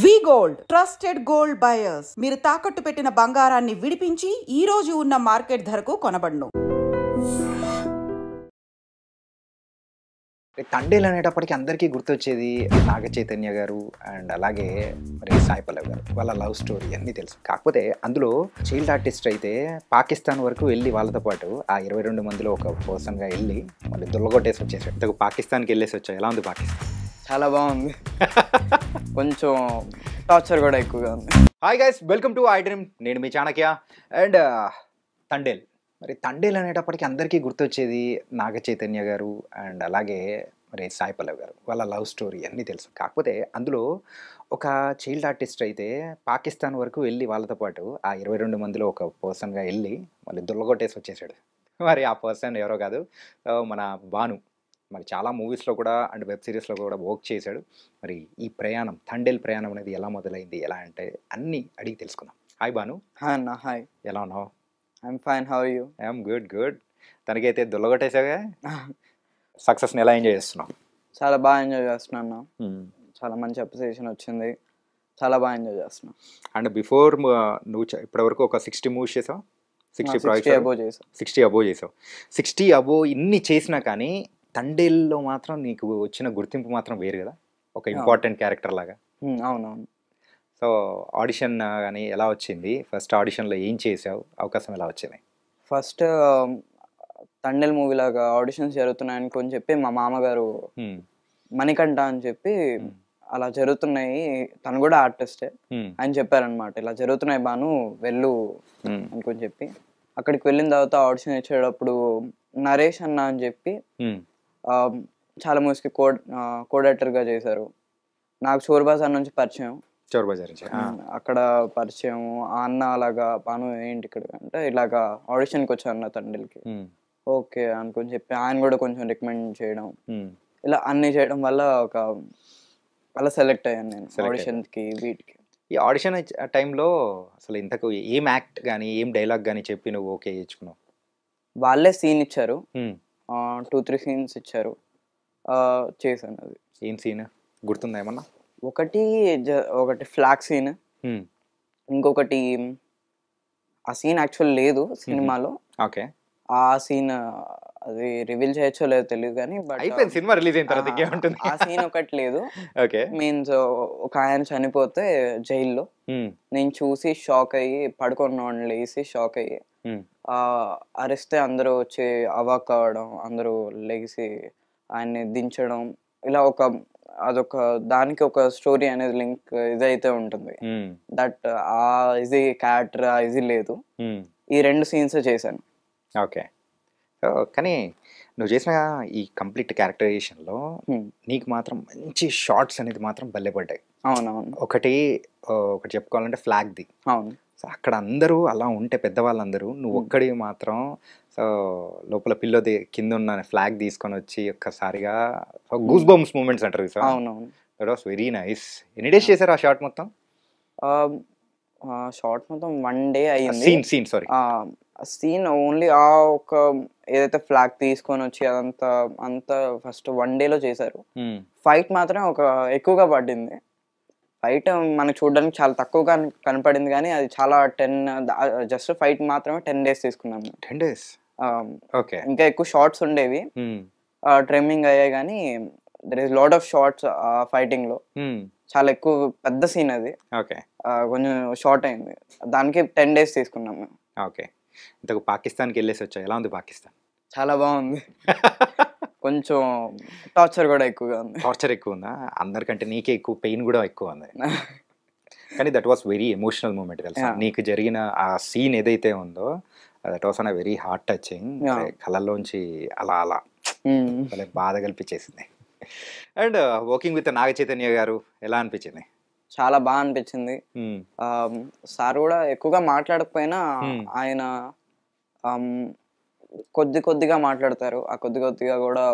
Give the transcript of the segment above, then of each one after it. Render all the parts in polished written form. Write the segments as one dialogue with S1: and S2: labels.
S1: వి gold trusted gold buyers. మీరు తాకట్టు పెట్టిన బంగారాన్ని విడిపించి ఈ రోజు ఉన్న మార్కెట్ ధరకు కొనబడును.
S2: తండేలు అనేటప్పటికి అందరికీ గుర్తొచ్చేది నాగ చైతన్య గారు అండ్ అలాగే మరి సాయి పల్లవి గారు. వాళ్ళ లవ్ స్టోరీ అన్నీ తెలుసు. కాకపోతే అందులో చైల్డ్ ఆర్టిస్ట్ అయితే పాకిస్తాన్ వరకు వెళ్ళి వాళ్ళతో పాటు ఆ 22 మందిలో ఒక పర్సన్గా వెళ్ళి మళ్ళీ దుల్లగొట్టేసి వచ్చేసాడు. ఇంతకు పాకిస్తాన్కి వెళ్ళేసి వచ్చావు. ఎలా ఉంది పాకిస్తాన్?
S3: చాలా బాగుంది. కొంచెం టార్చర్ కూడా ఎక్కువగా ఉంది.
S2: Hi guys, welcome to I dream. నేను మీ చాణక్య. అండ్ తండేల్, మరి తండేల్ అనేటప్పటికి అందరికీ గుర్తొచ్చేది నాగ చైతన్య గారు అండ్ అలాగే మరి సాయి పల్లవి గారు. వాళ్ళ లవ్ స్టోరీ అన్నీ తెలుసు. కాకపోతే అందులో ఒక చైల్డ్ ఆర్టిస్ట్ అయితే పాకిస్తాన్ వరకు వెళ్ళి వాళ్ళతో పాటు ఆ 22 మందిలో ఒక పర్సన్గా వెళ్ళి మళ్ళీ దుల్లగొట్టేసి వచ్చేసాడు. మరి ఆ పర్సన్ ఎవరో కాదు, మన భాను. మరి చాలా మూవీస్లో కూడా అండ్ వెబ్ సిరీస్లో కూడా వర్క్ చేశాడు. మరి ఈ ప్రయాణం, తండేల్ ప్రయాణం అనేది ఎలా మొదలైంది, ఎలా అంటే అన్నీ అడిగి తెలుసుకుందాం. హాయ్ భాను.
S3: హాయ్ అన్న. హాయ్.
S2: ఎలా ఉన్నావు?
S3: I'm fine. How are you?
S2: I'm good good. తనకైతే దుల్లగొట్టేసాగా. సక్సెస్ని ఎలా ఎంజాయ్ చేస్తున్నావు?
S3: చాలా బాగా ఎంజాయ్ చేస్తున్నా. చాలా మంచి అప్రిసియేషన్ వచ్చింది. చాలా బాగా ఎంజాయ్ చేస్తున్నా.
S2: అండ్ బిఫోర్ నువ్వు ఇప్పటివరకు ఒక 60 మూవీస్ చేసావు. 60 ప్రాజెక్ట్స్
S3: అబోవ్ చేసావు.
S2: 60 అబోవ్ చేసావు. 60 అబోవ్ ఇన్ని చేసినా కానీ తండేల్లో మాత్రం నీకు వచ్చిన గుర్తింపు మాత్రం వేరు కదా, ఒక ఇంపార్టెంట్ క్యారెక్టర్ లాగా.
S3: అవునవును.
S2: సో ఆడిషన్ కానీ ఎలా వచ్చింది? ఫస్ట్ ఆడిషన్లో ఏం చేసావు? అవకాశం ఎలా వచ్చింది?
S3: ఫస్ట్ తండేల్ మూవీ లాగా ఆడిషన్స్ జరుగుతున్నాయని కొని చెప్పి మా మామగారు మణికంఠ అని చెప్పి అలా జరుగుతున్నాయి, తను కూడా ఆర్టిస్టే అని చెప్పారనమాట. ఇలా జరుగుతున్నాయి బాను, వెళ్ళు అనుకొని చెప్పి అక్కడికి వెళ్ళిన తర్వాత ఆడిషన్ ఇచ్చేటప్పుడు నరేష్ అన్న అని చెప్పి చాలా మూవీస్కి కోడైరెక్టర్గా చేశారు. నాకు చోర్ బజార్ నుంచి పరిచయం.
S2: చోర్ బజార్
S3: అక్కడ పరిచయం. ఆ అన్న అలాగా బాను ఏంటి ఇక్కడ అంటే ఇలాగా ఆడిషన్కి వచ్చాను అన్న తండ్రికి. ఓకే అనుకొని చెప్పి ఆయన కూడా కొంచెం రికమెండ్ చేయడం, ఇలా అన్నీ చేయడం వల్ల అలా సెలెక్ట్ అయ్యాను నేను ఆడిషన్కి వీటికి.
S2: ఈ ఆడిషన్ టైంలో అసలు ఇంతకు ఏం యాక్ట్ కానీ ఏం డైలాగ్ కానీ చెప్పి నువ్వు ఓకే చేయించుకున్నావు?
S3: వాళ్ళే సీన్ ఇచ్చారు, 2-3 సీన్స్ ఇచ్చారు, చేశాను. అది
S2: ఏం సీన్ గుర్తుందా ఏమన్నా?
S3: ఒకటి ఫ్లాగ్ సీన్, ఇంకొకటి ఆ సీన్ యాక్చువల్ లేదు సినిమాలో.
S2: ఓకే.
S3: ఆ సీన్ అది రివీల్ చేయొచ్చో లేదో తెలియదు కానీ
S2: బట్ సినిమా రిలీజ్ అయిన తర్వాత ఇంకేముంటుంది,
S3: ఆ సీన్ ఒకటి లేదు.
S2: ఓకే.
S3: మీన్స్ ఒక ఆయన చనిపోతే జైల్లో నేను చూసి షాక్ అయ్యి పడుకున్నాను, లేసి షాక్ అయ్యి అరిస్తే అందరూ వచ్చి అవాక్ అవ్వడం, అందరూ లేచి ఆయన్ని దించడం, ఇలా అదొక దానికి ఒక స్టోరీ అనేది లింక్ ఇదైతే ఉంటుంది. దట్ ఆ ఇది క్యారెక్టర్ ఇది లేదు, ఈ 2 సీన్స్ చేశాను.
S2: ఓకే. సో కానీ నువ్వు చేసిన ఈ కంప్లీట్ క్యారెక్టరైజేషన్లో నీకు మాత్రం మంచి షార్ట్స్ అనేది మాత్రం బల్లెపడ్డాయి.
S3: అవునవును.
S2: ఒకటి చెప్పుకోవాలంటే ఫ్లాగ్ది.
S3: అవును.
S2: సో అక్కడ అందరూ అలా ఉంటే పెద్దవాళ్ళందరూ, నువ్వు ఒక్కడి మాత్రం సో లోపల పిల్లోది కింద ఉన్న ఫ్లాగ్ తీసుకొని వచ్చి ఒక్కసారిగా గూస్ బంప్స్ మూమెంట్స్ అంటారు సార్.
S3: అవునవును.
S2: That was very nice. ఎన్ని డేస్ చేశారు ఆ షార్ట్ మొత్తం?
S3: షార్ట్ మొత్తం 1 డే అయ్యింది.
S2: సీన్ సారీ
S3: సీన్ ఓన్లీ ఆ ఒక ఏదైతే ఫ్లాగ్ తీసుకొని వచ్చి అంతా ఫస్ట్ 1 డేలో చేశారు. ఫైట్ మాత్రం ఎక్కువగా పడింది. ఫైట్ మనకు చూడడానికి చాలా తక్కువగా కనపడింది కానీ అది చాలా జస్ట్ ఫైట్ మాత్రమే 10 days తీసుకున్నాము.
S2: 10 days. ఓకే.
S3: ఇంకా ఎక్కువ షార్ట్స్ ఉండేవి, ట్రిమ్మింగ్ అయ్యాయి కానీ there is lot of shots fighting లో. చాలా ఎక్కువ పెద్ద సీన్ అది.
S2: ఓకే.
S3: కొంచెం షార్ట్ అయింది, దానికి 10 days తీసుకున్నాం మేము.
S2: ఓకే. ఇంతకు పాకిస్తాన్కి వెళ్ళేసి వచ్చావు. ఎలా ఉంది పాకిస్తాన్?
S3: చాలా బాగుంది. కొంచెం టార్చర్ కూడా ఎక్కువగా ఉంది.
S2: టార్చర్ ఎక్కువ ఉందా? అందరికంటే నీకే ఎక్కువ పెయిన్ కూడా ఎక్కువ ఉంది. కానీ that was very emotional moment తెలుసా. నీకు జరిగిన ఆ సీన్ ఏదైతే ఉందో that was an very heart touching. కళ్ళల్లోంచి అలా అలా బాధ కల్పించేసింది. And working with Naga Chaitanya గారు ఎలా అనిపించింది?
S3: చాలా బాగా అనిపించింది. సార్ కూడా ఎక్కువగా మాట్లాడకపోయినా ఆయన కొద్దిగా మాట్లాడతారు. ఆ కొద్దిగా కూడా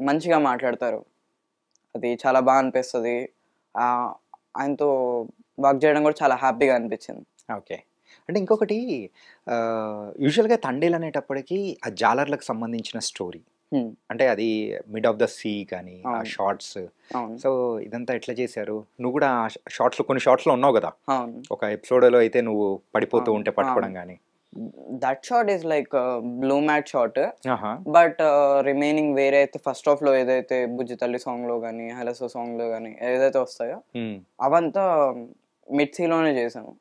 S3: మంచిగా మాట్లాడతారు. అది చాలా బాగా అనిపిస్తుంది. ఆయనతో వర్క్ చేయడం కూడా చాలా హ్యాపీగా అనిపించింది.
S2: ఓకే. అంటే ఇంకొకటి యూజువల్గా తండేల్ అనేటప్పటికీ ఆ జాలర్లకు సంబంధించిన స్టోరీ అంటే అది మిడ్ ఆఫ్ ద సీ కానీ ఆ
S3: అవును.
S2: షార్ట్స్.
S3: అవును.
S2: సో ఇదంతా ఎట్లా చేశారు? నువ్వు కూడా షార్ట్స్లో కొన్ని షార్ట్స్లో ఉన్నావు కదా,
S3: అవును.
S2: ఒక ఎపిసోడ్లో అయితే నువ్వు పడిపోతూ
S3: అవును.
S2: ఉంటే పట్టుకోవడం కానీ.
S3: That shot is like blue mat shot.
S2: ఆహా.
S3: బట్ రిమైనింగ్ వేరే అయితే ఫస్ట్ హాఫ్ లో ఏదైతే బుజ్జి తల్లి సాంగ్ లో కానీ హెలసో సాంగ్ లో కానీ ఏదైతే వస్తాయో అవంతా మిడ్సీలోనే చేసాము.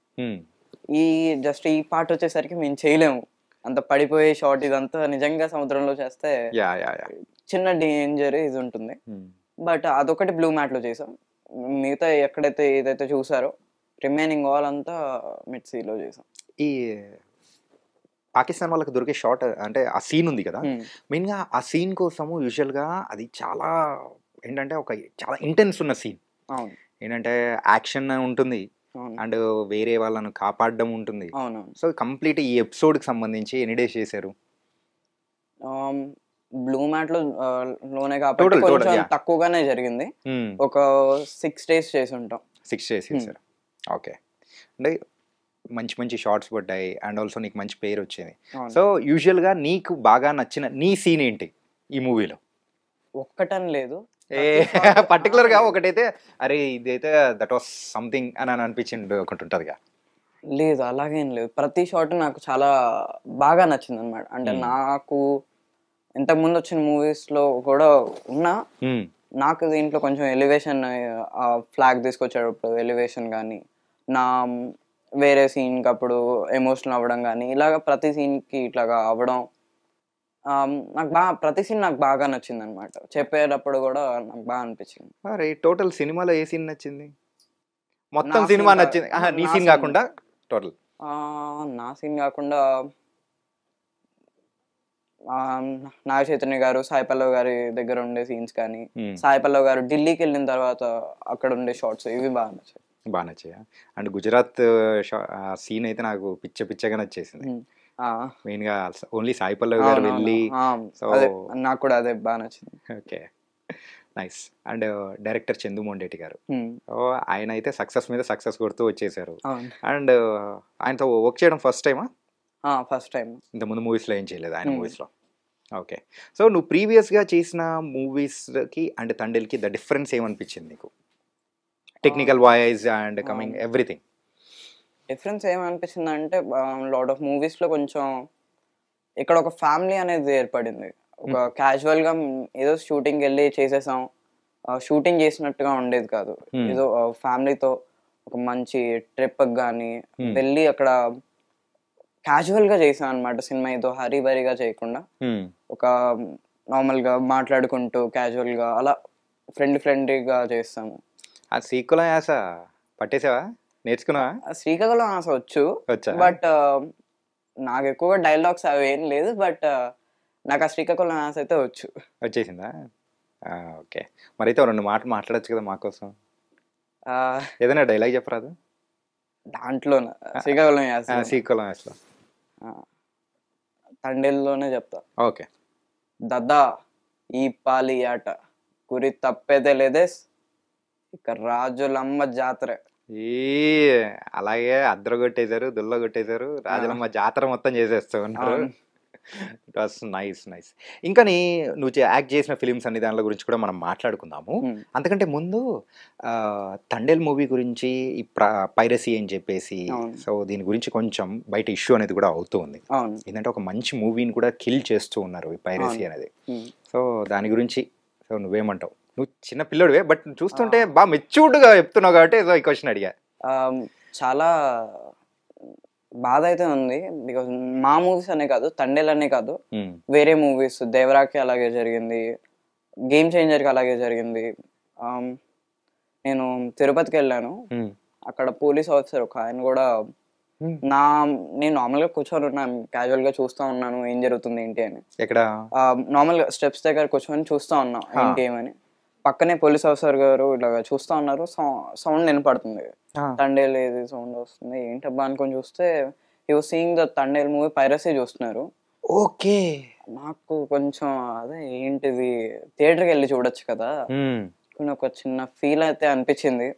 S3: ఈ జస్ట్ ఈ పార్ట్ వచ్చేసరికి మేము చేయలేము, అంత పడిపోయే షాట్ ఇదంతా నిజంగా సముద్రంలో చేస్తే
S2: యా యా యా.
S3: చిన్న డేంజర్ ఇది ఉంటుంది. బట్ అదొకటి బ్లూ మ్యాట్ లో చేసాం. మిగతా ఎక్కడైతే ఏదైతే చూసారో రిమైనింగ్ ఆల్ అంతా మిడ్సీలో చేసాం.
S2: ఈ పాకిస్తాన్ వాళ్ళకి దొరికే షార్ట్ అంటే ఆ సీన్ ఉంది కదా, మెయిన్గా ఆ సీన్ కోసము యూజువల్గా అది చాలా ఏంటంటే ఒక చాలా ఇంటెన్స్ ఉన్న సీన్.
S3: అవును.
S2: ఏంటంటే యాక్షన్ ఉంటుంది
S3: అవును.
S2: అండ్ వేరే వాళ్ళను కాపాడడం ఉంటుంది.
S3: అవును.
S2: సో కంప్లీట్ ఈ ఎపిసోడ్కి సంబంధించి ఎన్ని డేస్ చేశారు?
S3: బ్లూ మ్యాట్ లోనే కాబట్టి
S2: Total,
S3: కొంచెం
S2: yeah.
S3: తక్కువగానే జరిగింది. ఒక 6 days చేసి ఉంటాం.
S2: 6 days చేశారు. ఓకే. అంటే మంచి మంచి షార్ట్స్ పడ్డాయి అండ్ ఆల్సో నీకు మంచి పేరు వచ్చింది.
S3: అవును.
S2: సో యూజువల్గా నీకు బాగా నచ్చిన నీ సీన్ ఏంటి ఈ మూవీలో?
S3: ఒక్కటని లేదు,
S2: పర్టికులర్గా ఒకటైతే అరే ఇదైతే దట్ వాస్ సంథింగ్ అని అనిపించింది ఒకటి ఉంటుందిగా.
S3: లేదు అలాగేం లేదు, ప్రతి షాట్ నాకు చాలా బాగా నచ్చింది అనమాట. అంటే నాకు ఇంతకుముందు వచ్చిన మూవీస్ లో కూడా ఉన్నా నాకు దీంట్లో కొంచెం ఎలివేషన్, ఫ్లాగ్ తీసుకొచ్చేటప్పుడు ఎలివేషన్ కానీ, నా వేరే సీన్కి అప్పుడు ఎమోషనల్ అవ్వడం కానీ, ఇలాగ ప్రతి సీన్కి ఇట్లాగా అవ్వడం నాకు బాగా, ప్రతి సీన్ నాకు బాగా నచ్చింది అనమాట. చెప్పేటప్పుడు కూడా నాకు బాగా అనిపించింది.
S2: అరే టోటల్ సినిమాలో ఏ సీన్ నచ్చింది? మొత్తం
S3: నా
S2: సినిమా
S3: scene
S2: నచ్చింది? నీ
S3: నా
S2: సీన్
S3: scene.
S2: కాకుండా టోటల్?
S3: నా సీన్ కాకుండా నాగ చైతన్య గారు సాయి పల్లవి గారి దగ్గర ఉండే సీన్స్ కానీ, సాయి పల్లవి గారు ఢిల్లీకి వెళ్ళిన తర్వాత అక్కడ ఉండే షార్ట్స్ ఇవి బాగా నచ్చాయి.
S2: బాగా నచ్చాయా? అండ్ గుజరాత్ సీన్ అయితే నాకు పిచ్చగా నచ్చేసింది. మెయిన్గా ఓన్లీ సాయి పల్లవి గారు వెళ్ళి, సో
S3: నాకు కూడా అదే బాగా నచ్చింది.
S2: Okay nice. And director Chandu Mondeti గారు, ఆయన అయితే సక్సెస్ మీద సక్సెస్ కొడుతూ వచ్చేసారు. అండ్ ఆయనతో వర్క్ చేయడం ఫస్ట్ టైమా?
S3: First time.
S2: ఇంతకుముందు మూవీస్లో ఏం చేయలేదు ఆయన మూవీస్లో? ఓకే. సో నువ్వు ప్రీవియస్గా చేసిన మూవీస్కి అండ్ తండేల్కి ద డిఫరెన్స్ ఏమనిపించింది నీకు, technical voice and coming everything?
S3: Difference ఏమనిపించింది అంటే లాట్ ఆఫ్ మూవీస్లో కొంచెం ఇక్కడ ఒక ఫ్యామిలీ అనేది ఏర్పడింది. ఒక క్యాజువల్గా ఏదో షూటింగ్ వెళ్ళి చేసేసాం, షూటింగ్ చేసినట్టుగా ఉండేది కాదు. ఏదో ఫ్యామిలీతో ఒక మంచి ట్రిప్కి కానీ వెళ్ళి అక్కడ క్యాజువల్గా చేసాం అనమాట. సినిమా ఏదో హరీబరీగా చేయకుండా ఒక నార్మల్గా మాట్లాడుకుంటూ క్యాజువల్గా అలా ఫ్రెండ్లీగా చేస్తాము.
S2: ఆ శ్రీకాకుళం యాస పట్టేసావా, నేర్చుకున్నావా?
S3: శ్రీకాకుళం యాస వచ్చు, బట్ నాకు ఎక్కువగా డైలాగ్స్ అవి ఏం లేదు, బట్ నాకు ఆ శ్రీకాకుళం యాస అయితే
S2: వచ్చేసిందా? ఓకే. మరి అయితే రెండు మాటలు మాట్లాడచ్చు కదా మాకోసం, ఏదైనా డైలాగ్ చెప్పరాదు
S3: దాంట్లో శ్రీకాకుళం యాస?
S2: శ్రీకాకుళం యాసలో
S3: తండేల్లోనే చెప్తా.
S2: ఓకే.
S3: దద్దా ఈ పాలి ఆట గురి తప్పేదే లేదే, ఇక రాజులమ్మ జాతర.
S2: అలాగే అద్దరు కొట్టేశారు, దుల్ల కొట్టేశారు, రాజులమ్మ జాతర మొత్తం చేసేస్తూ ఉన్నారు. It was nice. ఇంకా నువ్వు యాక్ట్ చేసిన ఫిలిమ్స్ అన్ని దానిల గురించి కూడా మనం మాట్లాడుకుందాము. అంతకంటే ముందు తండేల్ మూవీ గురించి ఈ పైరసీ అని చెప్పేసి, సో దీని గురించి కొంచెం బయట ఇష్యూ అనేది కూడా అవుతూ ఉంది. ఏంటంటే ఒక మంచి మూవీని కూడా కిల్ చేస్తూ ఉన్నారు ఈ పైరసీ అనేది. సో దాని గురించి సో నువ్వేమంటావు? నువ్వు చిన్న పిల్లడివే, బట్ చూస్తుంటే బాగా మెచ్యూర్డ్గా చెప్తున్నావు కాబట్టి ఈ క్వశ్చన్ అడిగా.
S3: చాలా బాధ అయితే ఉంది, బికాజ్ మా మూవీస్ అనే కాదు, తండేల్ అనే కాదు, వేరే మూవీస్ దేవరాకి అలాగే జరిగింది, గేమ్ చేంజర్కి అలాగే జరిగింది. నేను తిరుపతికి వెళ్ళాను, అక్కడ పోలీస్ ఆఫీసర్ ఒక ఆయన కూడా నేను నార్మల్గా కూర్చొని ఉన్నాను, క్యాజువల్గా చూస్తూ ఉన్నాను ఏం జరుగుతుంది ఏంటి అని.
S2: ఎక్కడ
S3: నార్మల్గా స్టెప్స్ దగ్గర కూర్చొని చూస్తూ ఉన్నాం ఏంటి ఏమని. పక్కనే పోలీస్ ఆఫీసర్ గారు ఇలాగా చూస్తూ ఉన్నారు, సౌండ్ వినపడుతుంది, తండేల్ ఏది సౌండ్ వస్తుంది ఏంటబ్బా అనుకొని చూస్తే he was seeing the Thandel movie piracy చూస్తున్నారు.
S2: ఓకే.
S3: నాకు కొంచెం అదే ఏంటిది థియేటర్కి వెళ్ళి చూడొచ్చు కదా, ఒక చిన్న ఫీల్ అయితే అనిపించింది.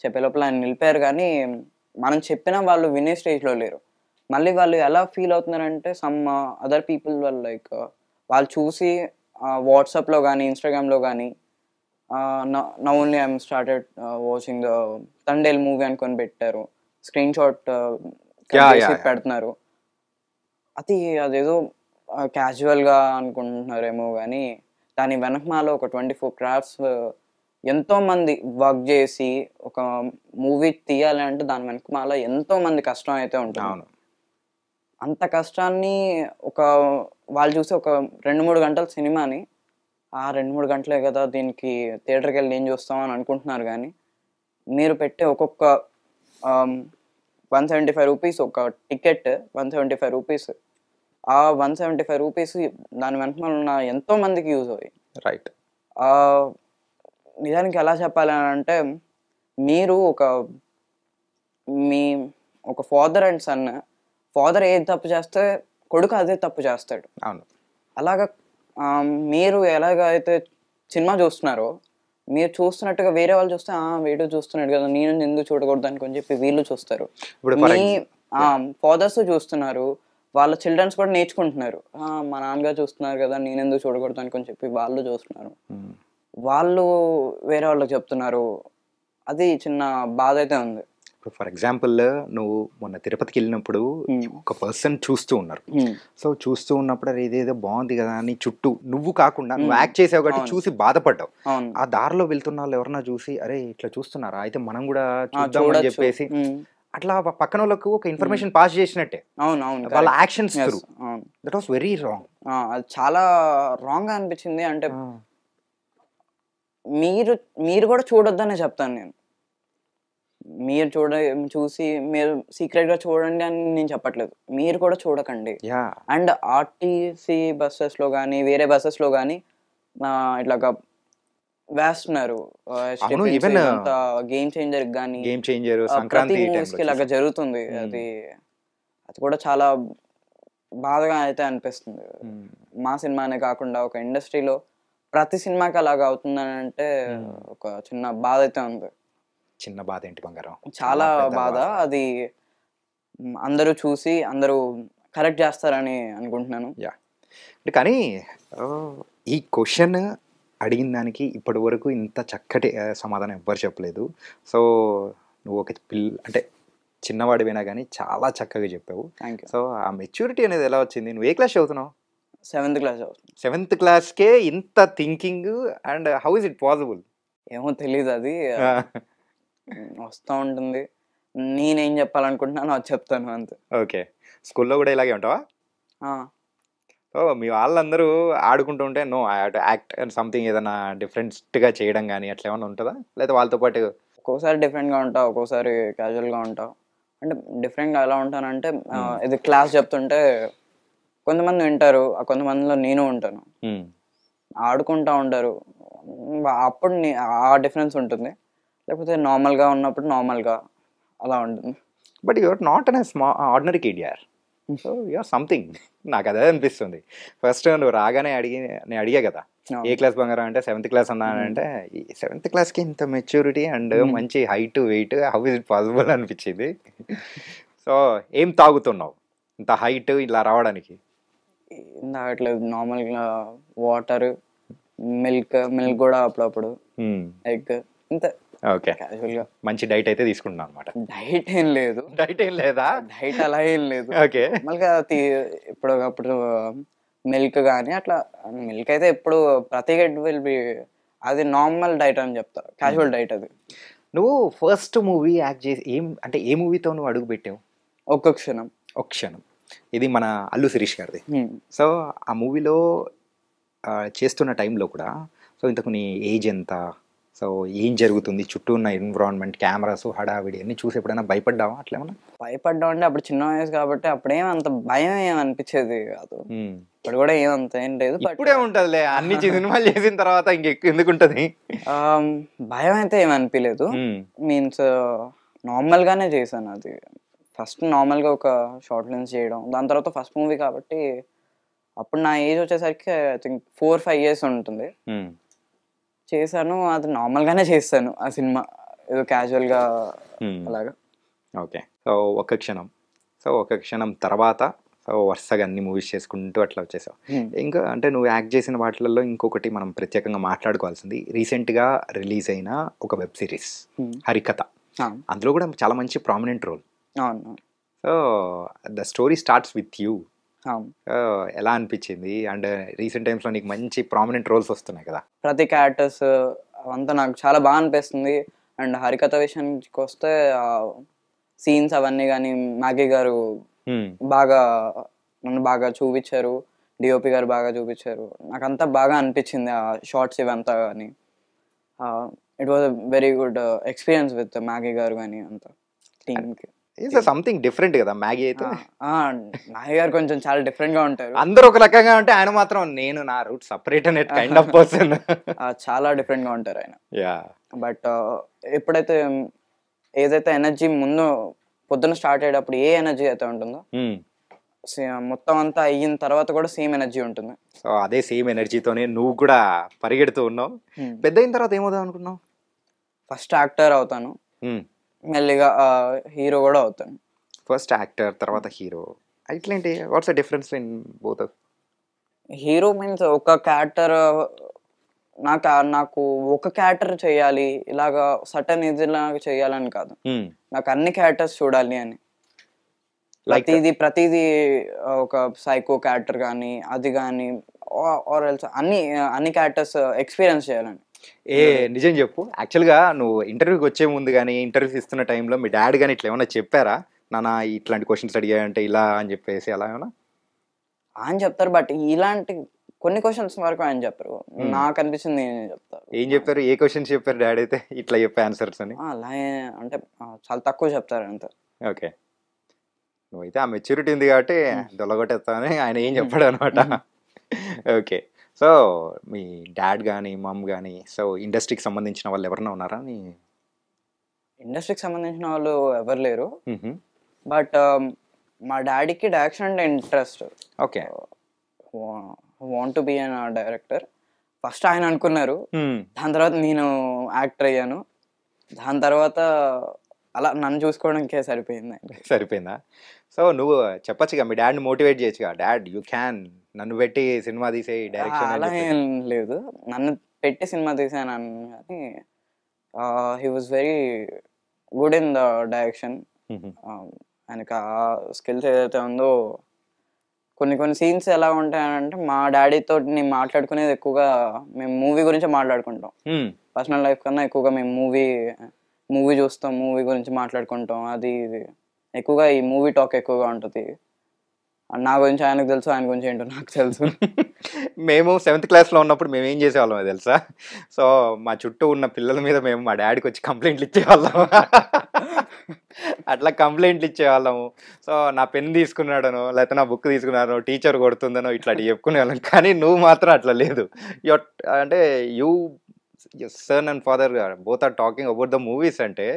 S3: చెప్పే లోపల ఆయన నిలిపారు, కానీ మనం చెప్పినా వాళ్ళు వినే స్టేజ్లో లేరు. మళ్ళీ వాళ్ళు ఎలా ఫీల్ అవుతున్నారంటే సమ్ అదర్ పీపుల్ వాళ్ళు లైక్ వాళ్ళు చూసి వాట్సాప్లో కానీ ఇన్స్టాగ్రామ్లో కానీ now only I'm started watching the Thandel movie అనుకొని పెట్టారు, స్క్రీన్ షాట్ పెడుతున్నారు. అదేదో క్యాజువల్గా అనుకుంటున్నారేమో కానీ దాని వెనకమాల ఒక 24 crafts ఎంతోమంది వర్క్ చేసి ఒక మూవీ తీయాలి అంటే దాని వెనకమాల ఎంతోమంది కష్టం అయితే ఉంటుంది. అంత కష్టాన్ని వాళ్ళు చూసి ఒక 2-3 గంటల సినిమాని 2-3 గంటలే కదా దీనికి థియేటర్కి వెళ్ళి ఏం చూస్తాం అని అనుకుంటున్నారు. కానీ మీరు పెట్టే ఒక్కొక్క 175 రూపీస్ ఒక టికెట్, 175 రూపీస్, ఆ 175 రూపీస్ దాని వెనకాల ఉన్న ఎంతో మందికి యూజ్ అయ్యి.
S2: రైట్.
S3: నిజానికి ఎలా చెప్పాలి అని అంటే మీరు ఒక ఫాదర్ అండ్ సన్, ఫాదర్ ఏది తప్పు చేస్తే కొడుకు అదే తప్పు చేస్తాడు.
S2: అవును.
S3: అలాగా మీరు ఎలాగైతే సినిమా చూస్తున్నారో మీరు చూస్తున్నట్టుగా వేరే వాళ్ళు చూస్తే వీడియో చూస్తున్నాడు కదా నేను ఎందుకు చూడకూడదు అని చెప్పి వీళ్ళు చూస్తారు. ఫాదర్స్ చూస్తున్నారు, వాళ్ళ చిల్డ్రన్స్ కూడా నేర్చుకుంటున్నారు. మా నాన్నగారు చూస్తున్నారు కదా నేను ఎందుకు చూడకూడదు అని చెప్పి వాళ్ళు చూస్తున్నారు. వాళ్ళు వేరే వాళ్ళకి చెప్తున్నారు. అది చిన్న బాధ అయితే ఉంది.
S2: ఇప్పుడు ఫర్ ఎగ్జాంపుల్ నువ్వు మొన్న తిరుపతికి వెళ్ళినప్పుడు ఒక పర్సన్ చూస్తూ ఉన్నారు. సో చూస్తూ ఉన్నప్పుడు అది ఏదేదో బాగుంది కదా అని చుట్టూ నువ్వు కాకుండా నువ్వు యాక్ట్ చేసావు కాబట్టి చూసి బాధపడ్డావు. ఆ దారిలో వెళ్తున్న వాళ్ళు ఎవరన్నా చూసి అరే ఇట్లా చూస్తున్నారా అయితే మనం కూడా చూద్దామని చెప్పేసి అట్లా పక్కన వాళ్ళకు ఒక ఇన్ఫర్మేషన్ పాస్ చేసినట్టే.
S3: అవునవును,
S2: వాళ్ళ actions through. That was very wrong.
S3: అది చాలా రాంగ్ అనిపించింది. అంటే మీరు కూడా చూడొద్దనే చెప్తాను నేను. మీరు చూసి మీరు సీక్రెట్ గా చూడండి అని నేను చెప్పట్లేదు, మీరు కూడా చూడకండి. అండ్ ఆర్టీసీ బస్సెస్ లో కానీ వేరే బస్సెస్ లో కానీ ఇట్లాగా వేస్తున్నారు. గేమ్ చేంజర్ కానీ ప్రతి మూవీస్ కి ఇలాగా జరుగుతుంది. అది కూడా చాలా బాధగా అయితే అనిపిస్తుంది. మా సినిమానే కాకుండా ఒక ఇండస్ట్రీలో ప్రతి సినిమాకి అలాగా అవుతుందని అంటే ఒక చిన్న బాధ అయితే ఉంది.
S2: చిన్న బాధ ఏంటి బంగారం?
S3: చాలా బాధ. అది అందరూ చూసి అందరూ కరెక్ట్ చేస్తారని అనుకుంటున్నాను.
S2: కానీ ఈ క్వశ్చన్ అడిగిన దానికి ఇప్పటి వరకు ఇంత చక్కటి సమాధానం ఎవ్వరు చెప్పలేదు. సో నువ్వు ఒక అంటే చిన్నవాడివైనా కానీ చాలా చక్కగా చెప్పావు. సో ఆ మెచ్యూరిటీ అనేది ఎలా వచ్చింది? నువ్వు ఏ క్లాస్ చదువుతున్నావు?
S3: 7th class.
S2: 7th క్లాస్కే ఇంత thinking and how is it possible?
S3: ఏమో తెలీదు, అది వస్తూ ఉంటుంది. నేనేం చెప్పాలనుకుంటున్నాను అది చెప్తాను అంతే.
S2: ఓకే. స్కూల్లో కూడా ఇలాగే ఉంటావా? సో మీ వాళ్ళందరూ ఆడుకుంటూ ఉంటే no I have to act and something ఏదైనా డిఫరెంట్గా చేయడం కానీ అట్లా ఏమైనా ఉంటుందా? లేదా వాళ్ళతో పాటు
S3: ఒక్కోసారి డిఫరెంట్గా ఉంటావు, ఒక్కోసారి క్యాజువల్గా ఉంటావు. అంటే డిఫరెంట్గా ఎలా ఉంటానంటే ఇది క్లాస్ చెప్తుంటే కొంతమంది వింటారు, కొంతమందిలో నేను ఉంటాను, ఆడుకుంటూ ఉంటారు. అప్పుడు ఆ డిఫరెన్స్ ఉంటుంది. లేకపోతే నార్మల్గా ఉన్నప్పుడు నార్మల్గా అలా ఉంటుంది.
S2: But you're not an ordinary kid యార్. So you're something. నాకు అదే అనిపిస్తుంది. ఫస్ట్ నువ్వు రాగానే నేను అడిగా కదా ఏ క్లాస్ బంగారం అంటే 7th క్లాస్ అన్నానంటే ఈ 7th క్లాస్కి ఇంత మెచ్యూరిటీ అండ్ మంచి height weight how is it possible అనిపించింది. సో ఏం తాగుతున్నావు ఇంత హైట్ ఇలా రావడానికి?
S3: తాగట్లేదు, నార్మల్గా వాటర్, మిల్క్ కూడా అప్పుడప్పుడు, ఎగ్, ఇంత.
S2: ఓకే. మంచి డైట్ అయితే తీసుకుంటున్నాను అనమాట.
S3: డైట్ ఏం లేదు.
S2: డైట్ ఏం లేదా?
S3: డైట్ అలా ఏం లేదు.
S2: ఓకే.
S3: మళ్ళీ ఇప్పుడు మిల్క్ కానీ అట్లా. మిల్క్ అయితే ఎప్పుడు ప్రతి విల్ బి అది నార్మల్ డైట్ అని చెప్తా, క్యాజువల్ డైట్ అది.
S2: నువ్వు ఫస్ట్ మూవీ యాక్ట్ చేసి ఏ మూవీతో నువ్వు అడుగు పెట్టావు?
S3: ఒక్క క్షణం. ఇది మన అల్లు శిరీష్ గారిది. సో ఆ మూవీలో చేస్తున్న టైంలో కూడా సో ఇంతకు నీ ఏజ్ ఎంత, సో ఏం జరుగుతుంది చుట్టూ ఉన్న ఎన్విరాన్మెంట్, కెమెరాస్, హడావిడి అన్ని చూసి ఎప్పుడైనా భయపడ్డావా? అట్లా ఏమన్నా? భయపడ్డావు అంటే అప్పుడు చిన్న వయసు కాబట్టి అప్పుడేం అంత భయం అనిపించేది కాదు. ఇప్పుడు కూడా ఏమంత ఏం లేదు.
S2: ఇప్పుడే ఉంటదిలే, అన్ని సినిమాలు చేసిన తర్వాత ఎందుకుంటది
S3: భయం అయితే ఏం అనిపించలేదు. మీన్స్ నార్మల్ గానే చేశాను. అది ఫస్ట్ నార్మల్ గా ఒక షార్ట్ ఫిల్మ్స్ చేయడం, దాని తర్వాత ఫస్ట్ మూవీ కాబట్టి అప్పుడు నా ఏజ్ వచ్చేసరికి ఐ థింక్ 4-5 years ఉంటుంది. చేశాను, అది నార్మల్ గానే చేస్తాను ఆ సినిమా, ఏదో క్యాజువల్ గా అలాగా.
S2: ఓకే. సో ఒక క్షణం తర్వాత సో సో వరుసగా అన్ని మూవీస్ చేసుకుంటూ అట్లా వచ్చేసావు. ఇంకా అంటే నువ్వు యాక్ట్ చేసిన వాటిల్లో ఇంకొకటి మనం ప్రత్యేకంగా మాట్లాడుకోవాల్సింది, రీసెంట్గా రిలీజ్ అయిన ఒక వెబ్ సిరీస్ హరికథ. అందులో కూడా చాలా మంచి ప్రామినెంట్ రోల్.
S3: అవును.
S2: So the story starts with you. ఎలా అనిపించింది? అండ్ రీసెంట్ టైమ్స్లో నీకు మంచి ప్రామినెంట్ రోల్స్ వస్తున్నాయి కదా.
S3: ప్రతి క్యారెక్టర్స్ అవంతా నాకు చాలా బాగా అనిపిస్తుంది. అండ్ హరికథ విషయానికి వస్తే సీన్స్ అవన్నీ కానీ మ్యాగీ గారు బాగా నన్ను బాగా చూపించారు, డిఓపి గారు బాగా చూపించారు. నాకు అంతా బాగా అనిపించింది ఆ షార్ట్స్ ఇవంతా కానీ. It was a very good experience with Maggi గారు కానీ అంతా టీమ్కి.
S2: సంథింగ్ డిఫరెంట్ కదా మ్యాగీ అయితే.
S3: మ్యాగీ గారు కొంచెం చాలా డిఫరెంట్ గా ఉంటారు.
S2: అందరూ ఒక రకంగా ఉంటే ఆయన మాత్రం నేను నా రూట్ సపరేట్ అనే కైండ్ ఆఫ్ పర్సన్.
S3: చాలా డిఫరెంట్ గా ఉంటారు ఆయన.
S2: యా.
S3: బట్ ఎప్పుడైతే ఏదైతే ఎనర్జీ ముందు పొద్దున స్టార్ట్ అయ్యేటప్పుడు ఏ ఎనర్జీ అయితే ఉంటుందో మొత్తం అంతా అయిన తర్వాత కూడా సేమ్ ఎనర్జీ ఉంటుంది.
S2: సో అదే సేమ్ ఎనర్జీతోనే నువ్వు కూడా పరిగెడుతూ ఉన్నావు. పెద్ద అయిన తర్వాత ఏమవుదాం అనుకున్నావు?
S3: ఫస్ట్ యాక్టర్ అవుతాను, మెల్లిగా హీరో కూడా అవుతాను.
S2: ఫస్ట్ యాక్టర్ తర్వాత హీరో, ఇట్లాంటి what's the difference in both?
S3: Hero means ఒక క్యారెక్టర్, నాకు ఒక క్యారెక్టర్ చేయాలి ఇలాగా సటన్ ఇదిలాగా చేయాలని కాదు, నాకు అన్ని క్యారెక్టర్స్ చూడాలి అని. ప్రతిదీ ఒక సైకో క్యారెక్టర్ కానీ అది కానీ ఆర్ ఎల్స్ అన్ని క్యారెక్టర్స్ ఎక్స్పీరియన్స్ చేయాలని.
S2: నిజం చెప్పు, యాక్చువల్గా నువ్వు ఇంటర్వ్యూకి వచ్చే ముందు కానీ ఇంటర్వ్యూస్ ఇస్తున్న టైంలో మీ డాడీ కానీ ఇట్లా ఏమైనా చెప్పారా, నాన్న ఇట్లాంటి క్వశ్చన్స్ అడిగాయంటే ఇలా అని చెప్పేసి అలా ఏమన్నా
S3: ఆయన చెప్తారు? బట్ ఇలాంటి కొన్ని క్వశ్చన్స్ వరకు ఆయన చెప్పరు, నాకు అనిపించింది నేను చెప్తాను.
S2: ఏం చెప్పారు? ఏ క్వశ్చన్స్ చెప్పారు డాడీ అయితే ఇట్లా చెప్పే ఆన్సర్స్ అని?
S3: అలా అంటే చాలా తక్కువ చెప్తారు అంత.
S2: ఓకే, నువ్వైతే ఆ మెచ్యూరిటీ ఉంది కాబట్టి దొల్లగొట్టేస్తావని ఆయన ఏం చెప్పాడు అనమాట. ఓకే, సో మీ డాడ్ కానీ మమ్ కానీ సో ఇండస్ట్రీకి సంబంధించిన వాళ్ళు ఎవరన్నా ఉన్నారా?
S3: ఇండస్ట్రీకి సంబంధించిన వాళ్ళు ఎవరు లేరు, బట్ మా డాడీకి డైరెక్షన్ అంటే interest.
S2: Okay,
S3: want to be an director first ఆయన అనుకున్నారు, దాని తర్వాత నేను యాక్టర్ అయ్యాను, దాని తర్వాత అలా నన్ను చూసుకోవడానికే
S2: సరిపోయిందా? సో నువ్వు చెప్పచ్చుగా, మీ డాడ్ని మోటివేట్ చేయొచ్చుగా, డాడ్ యూ క్యాన్, నన్ను పెట్టి సినిమా తీసే డైరెక్షన్.
S3: అలా ఏం లేదు, నన్ను పెట్టి సినిమా తీసాను కానీ he was very good in the direction. ఆయనకు ఆ స్కిల్స్ ఏదైతే ఉందో, కొన్ని సీన్స్ ఎలా ఉంటాయంటే మా డాడీతో నేను మాట్లాడుకునేది ఎక్కువగా మేము మూవీ గురించి మాట్లాడుకుంటాం, పర్సనల్ లైఫ్ కన్నా ఎక్కువగా మేము మూవీ చూస్తాం, మూవీ గురించి మాట్లాడుకుంటాం, అది ఎక్కువగా ఈ మూవీ టాక్ ఎక్కువగా ఉంటుంది. నా గురించి ఆయనకు తెలుసు, ఆయన గురించి ఏంటో నాకు తెలుసు.
S2: మేము 7th క్లాస్లో ఉన్నప్పుడు మేము ఏం చేసేవాళ్ళం తెలుసా? సో మా చుట్టూ ఉన్న పిల్లల మీద మేము మా డాడీకి వచ్చి కంప్లైంట్లు ఇచ్చేవాళ్ళము. అట్లా కంప్లైంట్లు ఇచ్చేవాళ్ళము. సో నా పెన్ తీసుకున్నాడనో లేకపోతే నా బుక్ తీసుకున్నాడనో టీచర్ కొడుతుందనో ఇట్లాంటి చెప్పుకునేవాళ్ళం. కానీ నువ్వు మాత్రం అట్లా లేదు. అంటే you son and father both are talking about the movies అంటే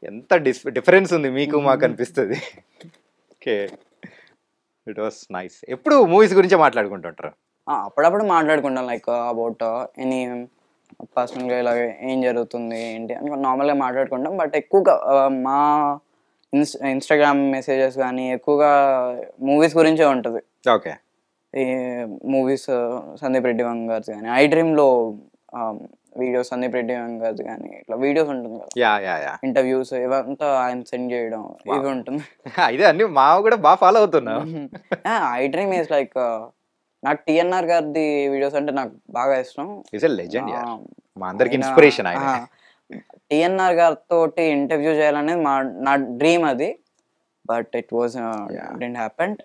S2: ఎంత డిఫరెన్స్ ఉంది మీకు మాకు అనిపిస్తుంది. Okay, it was nice. ఎప్పుడు మూవీస్ గురించే మాట్లాడుకుంటుంటారు?
S3: అప్పుడప్పుడు మాట్లాడుకుంటాం, లైక్ అబౌట్ ఎనీ పర్సనల్గా ఇలాగ ఏం జరుగుతుంది ఏంటి అని నార్మల్గా మాట్లాడుకుంటాం. బట్ ఎక్కువగా మా ఇన్స్టాగ్రామ్ మెసేజెస్ కానీ ఎక్కువగా మూవీస్ గురించే ఉంటుంది.
S2: ఓకే,
S3: ఈ మూవీస్ సందీప్ రెడ్డి వంగ గారు కానీ, ఐ డ్రీమ్లో వీడియోస్ సందీప్ రెడ్డి వంగ గారు కానీ ఇట్లా వీడియోస్ ఉంటుంది కదా, ఇంటర్వ్యూస్ ఇవంతా ఆయన సెండ్ చేయడం ఇవి ఉంటుంది.
S2: ఇదే అన్ని మా కూడా బాగా ఫాలో అవుతున్నా.
S3: ఐ డ్రీమ్ ఈజ్ లైక్ నాకు టిఎన్ఆర్ గారిది వీడియోస్ అంటే నాకు బాగా ఇష్టం.
S2: మా అందరికి ఇన్స్పిరేషన్ ఆయన.
S3: టిఎన్ఆర్ గారితో ఇంటర్వ్యూ చేయాలనేది నా డ్రీమ్ అది, but it was didn't happen.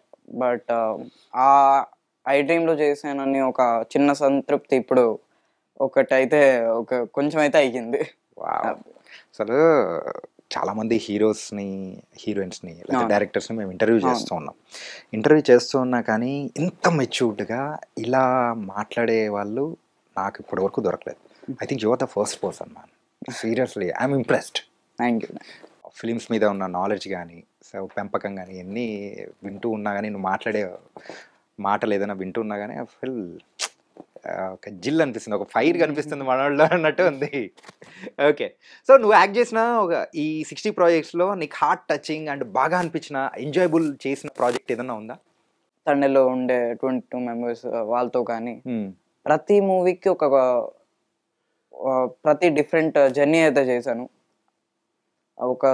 S3: But ఆ ఐ డ్రీమ్లో చేసానని ఒక చిన్న సంతృప్తి ఇప్పుడు ఒకటైతే కొంచెం అయితే అయ్యింది.
S2: అసలు చాలా మంది హీరోస్ని హీరోయిన్స్ని లేదా డైరెక్టర్స్ని మేము ఇంటర్వ్యూ చేస్తూ ఉన్నా కానీ ఇంత మెచ్యూర్డ్గా ఇలా మాట్లాడే వాళ్ళు నాకు ఇప్పటి వరకు దొరకలేదు. I think you are the first person man. Seriously I'm impressed.
S3: Thank you.
S2: Films మీద ఉన్న నాలెడ్జ్ కానీ పెంపకం కానీ ఎన్ని వింటూ ఉన్నా కానీ నువ్వు మాట్లాడే మాటలు ఏదైనా వింటూ ఉన్నా కానీ ఐ ఫీల్ ఒక జిల్ అనిపిస్తుంది, ఒక ఫైర్ కనిపిస్తుంది మనోళ్ళు అన్నట్టు ఉంది. ఓకే, సో నువ్వు యాక్ట్ చేసిన ఒక ఈ 60 ప్రాజెక్ట్స్లో నీకు హార్ట్ టచింగ్ అండ్ బాగా అనిపించిన ఎంజాయబుల్ చేసిన ప్రాజెక్ట్ ఏదన్నా ఉందా?
S3: తండ్రిలో ఉండే 22 మెంబర్స్ వాళ్ళతో కానీ ప్రతి మూవీకి ప్రతి డిఫరెంట్ జర్నీ అయితే చేశాను. ఒక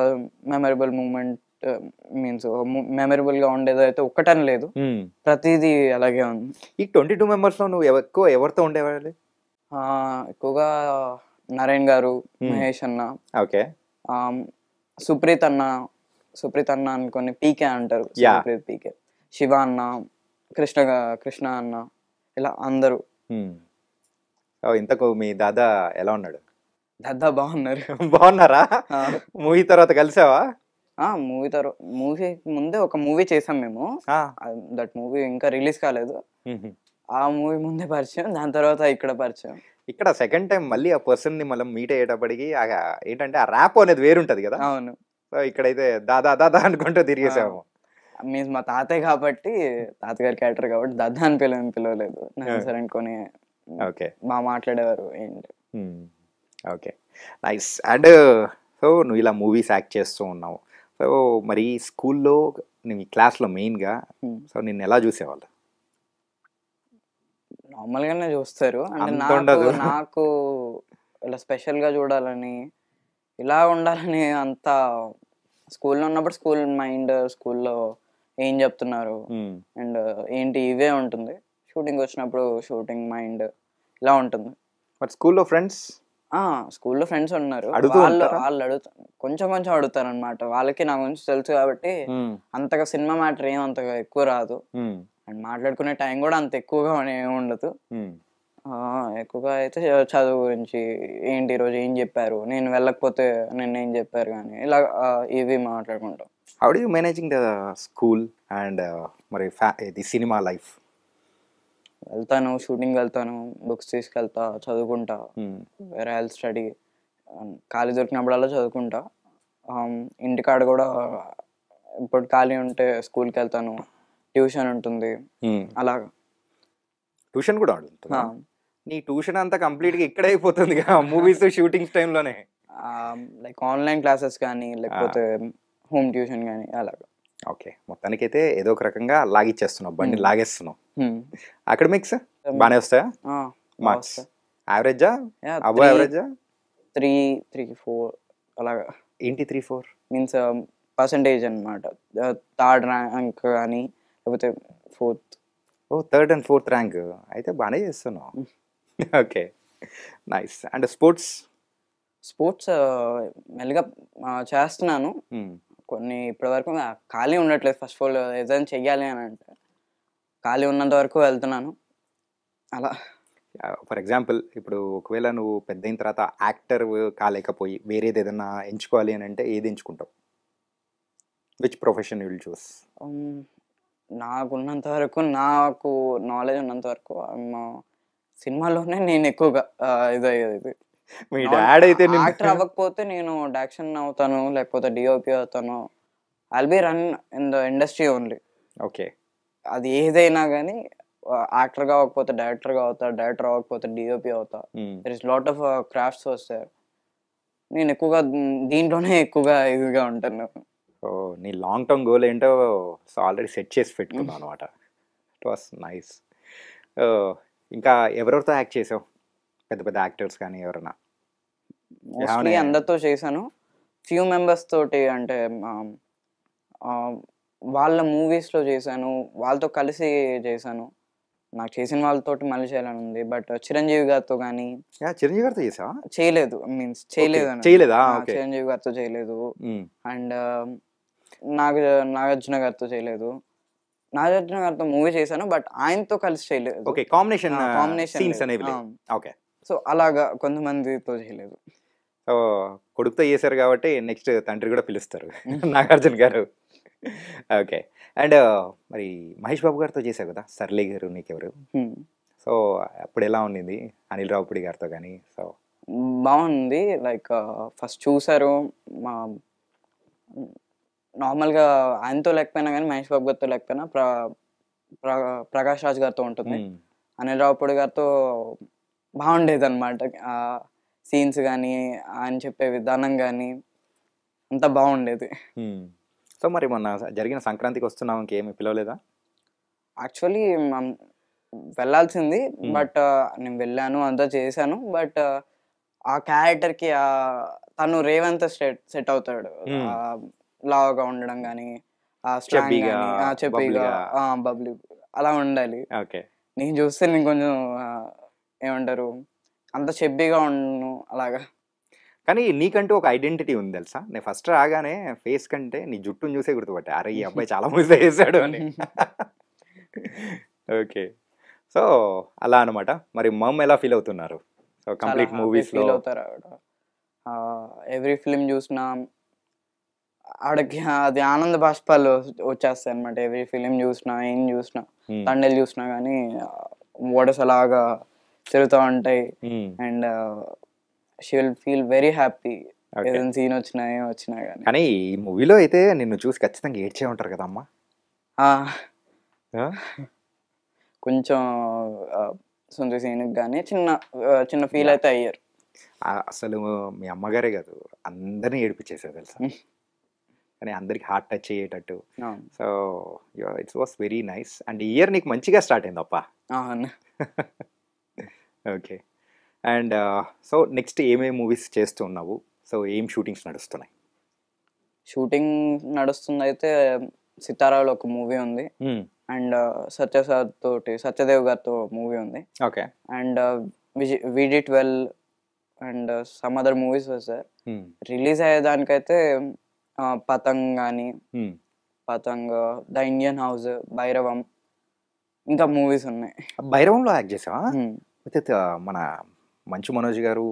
S3: మెమరబుల్ మూమెంట్ మీన్స్ మెమరబుల్గా ఉండేది అయితే ఒక్కటని లేదు, ప్రతిదీ అలాగే ఉంది.
S2: ఈ 22 మెంబర్స్లో నువ్వు ఎక్కువ ఎవరితో ఉండేవాళ్ళు?
S3: ఎక్కువగా నరేన్ గారు, మహేష్ అన్న,
S2: ఓకే,
S3: సుప్రీత్ అన్న అనుకొని పీకే అంటారు, సుప్రీత్ పీకే, శివ అన్న, కృష్ణ అన్న, ఇలా అందరూ.
S2: ఇంతకు మీ దాదా ఎలా ఉన్నాడు?
S3: దాదా బాగున్నారు.
S2: బాగున్నారా? మూవీ తర్వాత కలిసావా?
S3: మూవీ ముందే ఒక మూవీ చేసాం మేము, దట్ మూవీ ఇంకా రిలీజ్ కాలేదు. ఆ మూవీ ముందే పరిచయం, దాని తర్వాత ఇక్కడ పరిచయం.
S2: ఇక్కడ సెకండ్ టైం మళ్ళీ ఆ పర్సన్ ని మనం మీట్ అయ్యేటప్పటికి ఏంటంటే ఆ ర్యాప్ అనేది వేరుంటది కదా.
S3: అవును.
S2: సో ఇక్కడైతే దాదా దాదా అనుకుంటూ తిరిగేసాము.
S3: మీన్స్ మా తాతయ్య కాబట్టి, తాతగారి క్యారెక్టర్ కాబట్టి దాదా అని పిలవలేదు, సరే అనుకొని
S2: ఓకే
S3: బాగా మాట్లాడేవారు ఏంటి.
S2: Okay, nice. అండ్ సో నువ్వు ఇలా మూవీస్ యాక్ట్ చేస్తూ ఉన్నావు. సో మరి స్కూల్లో నీ క్లాస్లో మెయిన్గా సో నిన్ను ఎలా చూసేవాళ్ళు?
S3: నార్మల్గానే చూస్తారు. అంటే నాకు ఇలా స్పెషల్గా చూడాలని, ఇలా ఉండాలని అంత స్కూల్లో ఉన్నప్పుడు స్కూల్ మైండ్, స్కూల్లో ఏం చెప్తున్నారు అండ్ ఏంటి ఇవే ఉంటుంది. షూటింగ్ వచ్చినప్పుడు షూటింగ్ మైండ్ ఇలా ఉంటుంది.
S2: బట్ స్కూల్లో ఫ్రెండ్స్
S3: ఉన్నారు, వాళ్ళు అడుగుతారు, కొంచెం అడుగుతారు అనమాట. వాళ్ళకి నా గురించి తెలుసు కాబట్టి అంతగా సినిమా మ్యాటర్ ఏం అంతగా ఎక్కువ రాదు, అండ్ మాట్లాడుకునే టైం కూడా అంత ఎక్కువగా ఏమి ఉండదు. ఎక్కువగా అయితే చదువు గురించి, ఏంటి ఈరోజు ఏం చెప్పారు, నేను వెళ్ళకపోతే నిన్న ఏం చెప్పారు కానీ ఇలా ఇవి మాట్లాడుకుంటాం.
S2: How do you managing the school and మరి ది సినిమా లైఫ్?
S3: వెళ్తాను, షూటింగ్ వెళ్తాను, బుక్స్ తీసుకెళ్తా, చదువుకుంటా, వేరే హెల్త్ స్టడీ, ఖాళీ దొరికినప్పుడల్లా చదువుకుంటా. ఇంటికాడ కూడా ఇప్పుడు ఖాళీ ఉంటే స్కూల్కి వెళ్తాను, ట్యూషన్ ఉంటుంది, అలాగా.
S2: ట్యూషన్ కూడా ఉంటుంది? నీ ట్యూషన్ అంతా కంప్లీట్గా ఇక్కడే అయిపోతుంది మూవీస్ షూటింగ్స్ టైంలోనే?
S3: లైక్ ఆన్లైన్ క్లాసెస్ కానీ లేకపోతే హోమ్ ట్యూషన్ కానీ అలాగా.
S2: ఓకే, మొత్తానికైతే ఏదో ఒక రకంగా లాగిచ్చేస్తున్నావు, బండి లాగేస్తున్నావు. అకాడమిక్స్ బాగానే వస్తాయా? మార్క్స్ యావరేజా, అబో యావరేజా?
S3: 3-4 అలాగా.
S2: ఏంటి 3-4
S3: మీన్స్ పర్సంటేజ్ అనమాట. థర్డ్ ర్యాంక్ కానీ లేకపోతే ఫోర్త్.
S2: ఓ, థర్డ్ అండ్ ఫోర్త్ ర్యాంక్ అయితే బాగానే చేస్తున్నావు. Okay, nice. అండ్ స్పోర్ట్స్
S3: మెల్లిగా చేస్తున్నాను కొన్ని. ఇప్పటి వరకు ఖాళీ ఉండట్లేదు. ఫస్ట్ ఆఫ్ ఆల్ ఏదైనా చెయ్యాలి అని అంటే ఖాళీ ఉన్నంత వరకు వెళ్తున్నాను అలా.
S2: ఫర్ ఎగ్జాంపుల్ ఇప్పుడు ఒకవేళ నువ్వు పెద్ద అయిన తర్వాత యాక్టర్ కాలేకపోయి వేరేది ఏదైనా ఎంచుకోవాలి అని అంటే ఏది ఎంచుకుంటావు? Which profession will choose?
S3: నాకున్నంత వరకు, నాకు నాలెడ్జ్ ఉన్నంత వరకు సినిమాలోనే నేను ఎక్కువగా ఇదయ్యేది.
S2: మీ డాడ్ అయితే
S3: యాక్టర్ అవ్వకపోతే నేను డైరెక్షన్ అవుతాను, లేకపోతే డిఓపి అవుతాను. I'll be run in the industry only.
S2: Okay,
S3: అది ఏదైనా కానీ యాక్టర్గా అవ్వకపోతే డైరెక్టర్గా అవుతా, డైరెక్టర్ అవ్వకపోతే డిఓపి అవుతా. There is lot of crafts వస్తాయి. నేను ఎక్కువగా దీంట్లోనే ఎక్కువగా ఇదిగా ఉంటాను.
S2: ఓ, నీ లాంగ్ టర్మ్ గోల్ ఏంటో ఆల్రెడీ సెట్ చేసి పెట్టుకున్నాను అనమాట. It was nice. ఇంకా ఎవరెవరితో యాక్ట్ చేసావు? పెద్ద పెద్ద యాక్టర్స్ కానీ ఎవరైనా?
S3: మోస్ట్లీ అందరితో చేశాను. ఫ్యూ మెంబర్స్ తోటి, అంటే వాళ్ళ మూవీస్లో చేశాను, వాళ్ళతో కలిసి చేశాను. నాకు చేసిన వాళ్ళతోటి మళ్ళీ చేయాలని ఉంది. బట్ చిరంజీవి గారితో కానీ.
S2: చిరంజీవి గారితో చేసావా?
S3: చేయలేదు, మీన్స్ చేయలేదా? చిరంజీవి గారితో చేయలేదు. అండ్ నాగార్జున గారితో చేయలేదు. నాగార్జున గారితో మూవీ చేశాను, బట్ ఆయనతో కలిసి చేయలేదు.
S2: కాంబినేషన్.
S3: సో అలాగా కొంతమందితో చేయలేదు.
S2: సో కొడుకుతో చేశారు కాబట్టి నెక్స్ట్ తండ్రి కూడా పిలుస్తారు, నాగార్జున గారు. ఓకే, అండ్ మరి మహేష్ బాబు గారితో చేశావు కదా, సర్లే గారు నీకెవరు? సో అప్పుడు ఎలా ఉండింది అనిల్ రావుపూడి గారితో కానీ? సో
S3: బాగుంది. లైక్ ఫస్ట్ చూసారు, నార్మల్గా ఆయనతో లేకపోయినా కానీ మహేష్ బాబు గారితో లేకపోయినా ప్రకాష్ రాజ్ గారితో ఉంటుంది. అనిల్ రావుపూడి గారితో బాగుండేది అనమాట. సీన్స్ కానీ ఆయన చెప్పే విధానం కానీ అంతా బాగుండేది.
S2: సో మరి మొన్న జరిగిన సంక్రాంతికి వస్తున్నావు, ఇంకేమి పిలవలేదా?
S3: యాక్చువల్లీ వెళ్ళాల్సింది, బట్ నేను వెళ్ళాను, అంతా చేశాను. బట్ ఆ క్యారెక్టర్కి తను రేవంత్ సెట్ అవుతాడు. లావుగా ఉండడం కానీ, ఆ స్ట్రాంగ్ కానీ, చెప్పిగా బబ్లీ అలా ఉండాలి. నేను చూస్తే నేను కొంచెం ఏమంటారు అంత చెబ్బీగా ఉండను అలాగా.
S2: కానీ నీకంటూ ఒక ఐడెంటిటీ ఉంది తెలుసా? నేను ఫస్ట్ రాగానే ఫేస్ కంటే నీ జుట్టును చూసే గుర్తుపట్టా, అరే ఈ అబ్బాయి చాలా మూవీస్ చేశాడు అని. ఓకే, సో అలా అనమాట. మరి మమ్ ఎలా ఫీల్ అవుతున్నారు? సో కంప్లీట్ మూవీస్ లో
S3: ఫీల్ అవుతారు ఆవిడ. ఎవ్రీ ఫిల్మ్ చూసినా ఆవిడకి అది ఆనంద బాష్పాలు వచ్చేస్తాయి అనమాట. ఎవ్రీ ఫిలిం చూసినా, ఏం చూసినా, తండేలు చూసినా కానీ వాటర్స్ అలాగా తిరుగుతూ ఉంటాయి. And she will feel very happy ఏదైనా సీన్ వచ్చినా ఏం వచ్చినా కానీ.
S2: కానీ ఈ మూవీలో అయితే నిన్ను చూసి ఖచ్చితంగా ఏడ్చే ఉంటారు కదా అమ్మా?
S3: కొంచెం సొంత సీన్కి కానీ చిన్న ఫీల్ అయితే అయ్యారు.
S2: అసలు మీ అమ్మగారే కాదు, అందరినీ ఏడిపించేసారు తెలుసా? కానీ అందరికి హార్ట్ టచ్ అయ్యేటట్టు. So it's was very nice. And ఈ ఇయర్ నీకు మంచిగా స్టార్ట్ అయింది అప్ప. ఓకే, అండ్ సో నెక్స్ట్ ఏమేమి మూవీస్ చేస్తూ ఉన్నావు? సో ఏం షూటింగ్స్ నడుస్తున్నాయి?
S3: షూటింగ్ నడుస్తుంది అయితే సితారాలో ఒక మూవీ ఉంది, అండ్ సత్యదేవ్ గారితో మూవీ ఉంది.
S2: Okay,
S3: and VD12 and some other movies sir. Release అయ్యేదానికైతే పతంగ్ కానీ, Patang, the Indian House, Bhairavam, ఇంకా మూవీస్ ఉన్నాయి.
S2: భైరవంలో యాక్ట్ చేసావా? మన మంచు మనోజ్ గారు,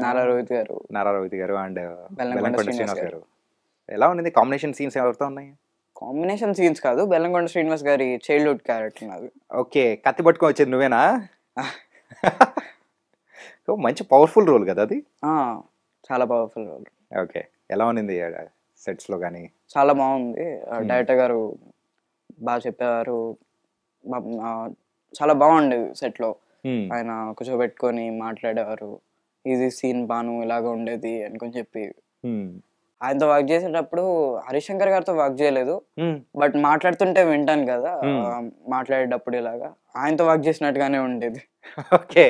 S3: నారా రోహిత్ గారు
S2: అండ్ బెల్లంకొండ శ్రీనివాస్ గారు. ఎలా ఉంది కాంబినేషన్ సీన్స్? ఎవరితో ఉన్నాయి?
S3: కాంబినేషన్ సీన్స్ కాదు, బెల్లంకొండ శ్రీనివాస్ గారి చైల్డ్హుడ్ క్యారెక్టర్ అది.
S2: ఓకే, కత్తి పట్టుకొని వచ్చేది నువ్వేనా? మంచి పవర్ఫుల్ రోల్ కదా అది.
S3: చాలా పవర్ఫుల్ రోల్.
S2: ఓకే, ఎలా ఉంది సెట్స్ లో కానీ?
S3: చాలా బాగుంది. డైరెక్టర్ గారు బాగా చెప్పేవారు, చాలా బాగుండేది సెట్ లో. ఆయన కూర్చోబెట్టుకొని మాట్లాడేవారు, ఈజీ సీన్ బాను ఇలాగ ఉండేది అనుకొని చెప్పి. ఆయనతో వర్క్ చేసేటప్పుడు హరిశంకర్ గారితో వర్క్ చేయలేదు, బట్ మాట్లాడుతుంటే వింటాను కదా, మాట్లాడేటప్పుడు ఇలాగా ఆయనతో వర్క్ చేసినట్టుగానే ఉండేది.
S2: ఓకే,